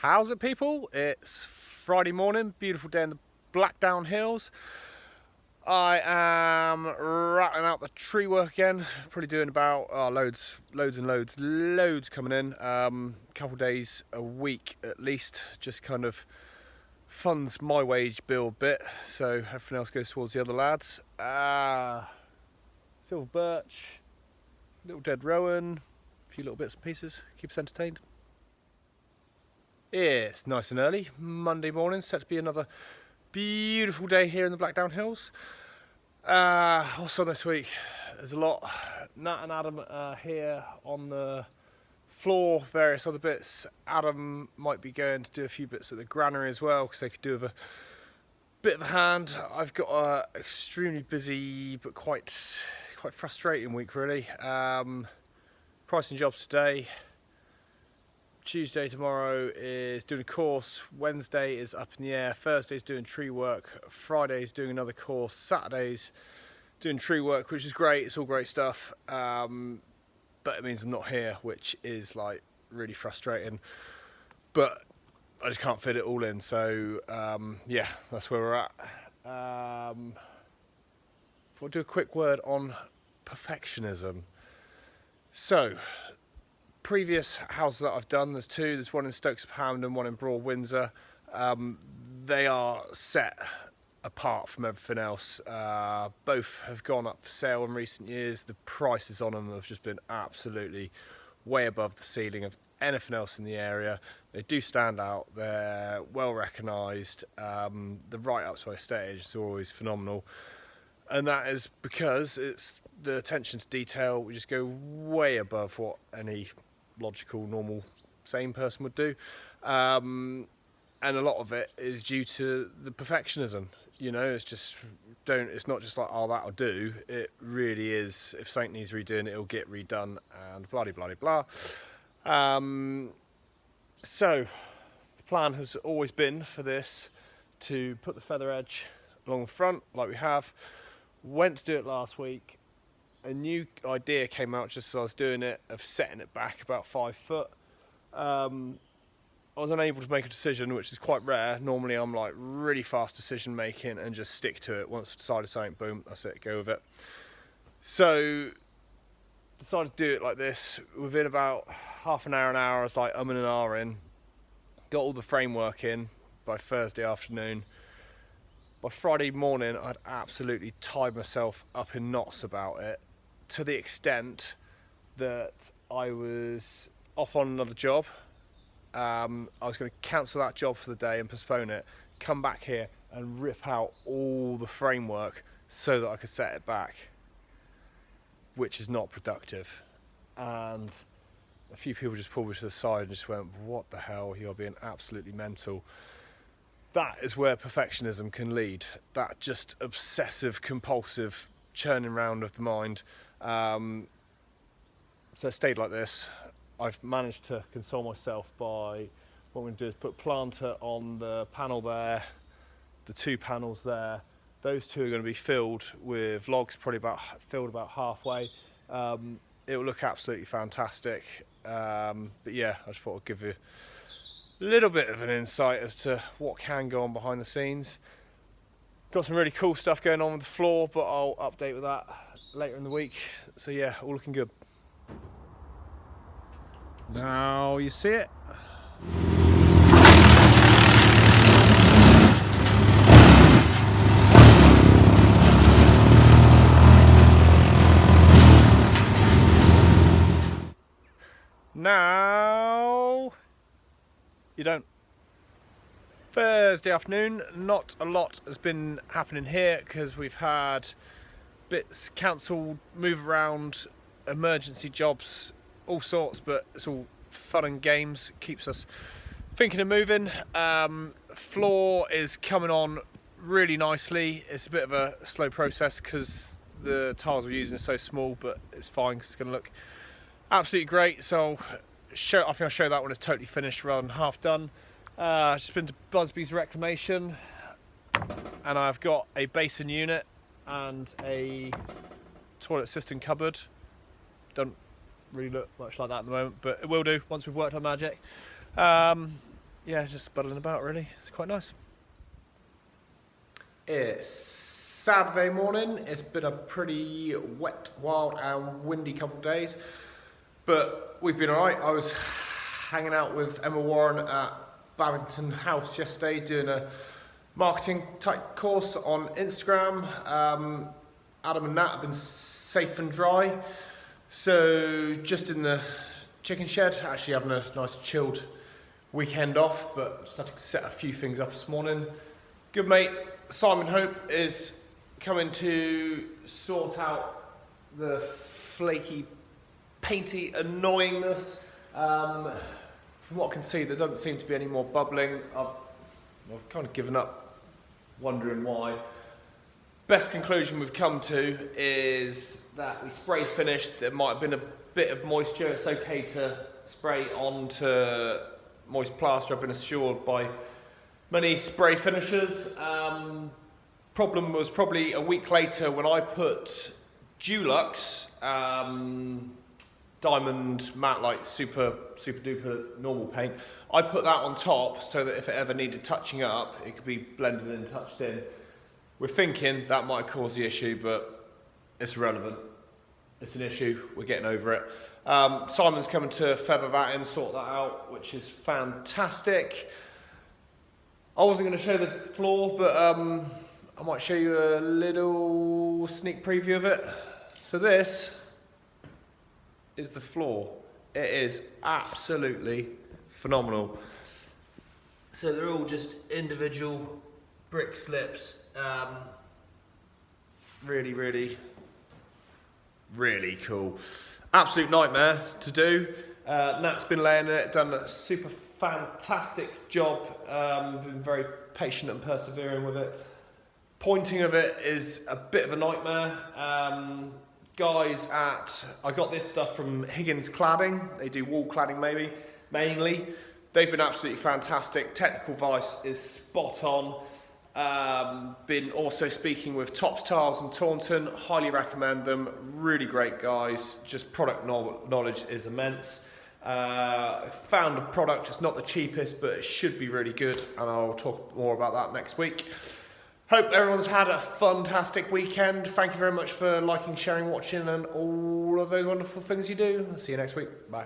How's it, people? It's Friday morning, beautiful day in the Blackdown Hills. I am rattling out the tree work again. Probably doing about loads coming in. Couple days a week at least. Just kind of funds my wage bill a bit, so everything else goes towards the other lads. Silver birch, little dead rowan, a few little bits and pieces. Keep us entertained. It's nice and early, Monday morning, set to be another beautiful day here in the Blackdown Hills. Also this week, there's a lot. Nat and Adam are here on the floor, various other bits. Adam might be going to do a few bits at the granary as well, because they could do with a bit of a hand. I've got a extremely busy but quite frustrating week really. Pricing jobs today. Tuesday tomorrow is doing a course, Wednesday is up in the air, Thursday's doing tree work, Friday's doing another course, Saturday's doing tree work, which is great, it's all great stuff, but it means I'm not here, which is like really frustrating, but I just can't fit it all in, so yeah, that's where we're at. I'll do a quick word on perfectionism. So, previous houses that I've done, there's one in Stokes-upon-Hamden and one in Broad Windsor. They are set apart from everything else. Both have gone up for sale in recent years. The prices on them have just been absolutely way above the ceiling of anything else in the area. They do stand out, they're well recognised. The write-ups by estate agents are always phenomenal. And that is because it's the attention to detail. We just go way above what any logical, normal, sane person would do, and a lot of it is due to the perfectionism. You know, it's not just like, oh, that'll do. It really is. If something needs redoing, it'll get redone, and blah blah blah blah. So the plan has always been for this to put the feather edge along the front, like we have. Went to do it last week. A new idea came out just as I was doing it, of setting it back about 5 foot. I was unable to make a decision, which is quite rare. Normally I'm like really fast decision making and just stick to it. Once I've decided something, boom, that's it, go with it. So decided to do it like this. Within about half an hour, I was like umming and ahhing. Got all the framework in by Thursday afternoon. By Friday morning I'd absolutely tied myself up in knots about it, to the extent that I was off on another job. I was going to cancel that job for the day and postpone it, come back here and rip out all the framework so that I could set it back, which is not productive. And a few people just pulled me to the side and just went, what the hell, you're being absolutely mental. That is where perfectionism can lead, that just obsessive compulsive churning around of the mind. So it stayed like this. I've managed to console myself by, what I'm going to do is put planter on the panel there, the 2 panels there. Those 2 are going to be filled with logs, probably filled about halfway. It will look absolutely fantastic. But yeah, I just thought I'd give you a little bit of an insight as to what can go on behind the scenes. Got some really cool stuff going on with the floor, but I'll update with that later in the week. So yeah, all looking good. Now you see it. Now you don't. Thursday afternoon, not a lot has been happening here because we've had bits cancelled, move around, emergency jobs, all sorts, but it's all fun and games, keeps us thinking and moving. Floor is coming on really nicely. It's a bit of a slow process because the tiles we're using are so small, but it's fine because it's going to look absolutely great. So I think I'll show that when it's totally finished rather than half done. Just been to Busby's Reclamation, and I've got a basin unit and a toilet cistern cupboard. Don't really look much like that at the moment, but it will do once we've worked our magic. yeah, just spuddling about really. It's quite nice. It's Saturday morning. It's been a pretty wet, wild and windy couple of days, but we've been alright. I was hanging out with Emma Warren at Babington House yesterday doing a marketing type course on Instagram. Adam and Nat have been safe and dry, so just in the chicken shed, actually having a nice chilled weekend off, but just had to set a few things up this morning. Good mate Simon Hope is coming to sort out the flaky, painty annoyingness. From what I can see, there doesn't seem to be any more bubbling. I've kind of given up wondering why. Best conclusion we've come to is that we spray finished. There might have been a bit of moisture. It's okay to spray onto moist plaster, I've been assured by many spray finishers. Problem was probably a week later when I put Dulux diamond matte, like super duper normal paint. I put that on top so that if it ever needed touching up, it could be blended and touched in. We're thinking that might cause the issue, but it's irrelevant. It's an issue, we're getting over it. Simon's coming to feather that in, sort that out, which is fantastic. I wasn't going to show the floor, but I might show you a little sneak preview of it. So this is the floor. It is absolutely phenomenal. So they're all just individual brick slips. Really cool. Absolute nightmare to do. Nat's been laying in it, done a super fantastic job. Been very patient and persevering with it. Pointing of it is a bit of a nightmare. I got this stuff from Higgins Cladding. They do wall cladding mainly. They've been absolutely fantastic. Technical advice is spot on. Been also speaking with Tops Tiles and Taunton. Highly recommend them. Really great guys. Just product knowledge is immense. Found a product, it's not the cheapest, but it should be really good, and I'll talk more about that next week. Hope everyone's had a fantastic weekend. Thank you very much for liking, sharing, watching, and all of those wonderful things you do. I'll see you next week. Bye.